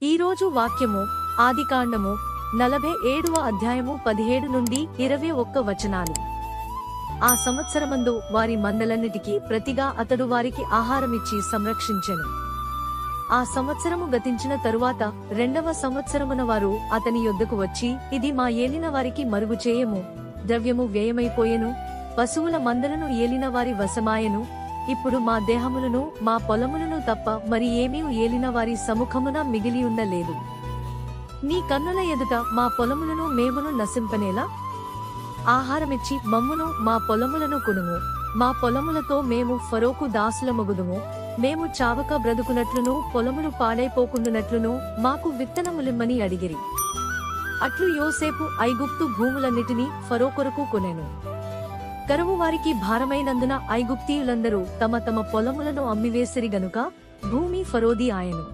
ఈరోజు వాక్యము ఆదికాండము 47వ అధ్యాయము 17 నుండి 21 వచనాలు. ఆ సంవత్సరమందు వారి మందలన్నిటికీ ప్రతిగా అతడు వారికి ఆహారమిచ్చి సంరక్షించెను. ఆ సంవత్సరము గతించిన తరువాత 2వ సంవత్సరమున వారు అతని యొద్దకు వచ్చి, ఇది మా ఏలిన వారికి మరుగు చేయము, ద్రవ్యము వ్యయమైపోయెను, పశువుల మందలను ఏలిన వారి వశమాయెను. ఇప్పుడు మా దేహములను మా పొలములను తప్ప మరి ఏమీ ఏలిన వారి సముఖమున మిగిలియుండలేదు. నీ కన్నుల ఎదుట మా పొలములను మేమును నశింపనేలా? ఆహారమిచ్చి మమ్మును మా పొలములను కొనుము, మా పొలములతో మేము ఫరోకు దాసులమగుదుము. మేము చావక బ్రతుకునట్లును పొలములు పాడైపోకుండునట్లును మాకు విత్తనములిమ్మని అడిగిరి. అట్లు యోసేపు ఐగుప్తు భూములన్నిటినీ ఫరో కొరకు కొనెను. కరువు వారికి భారమైనందున ఐగుప్తీయులందరూ తమ తమ పొలములను అమ్మివేసిరి గనుక భూమి ఫరోది ఆయెను.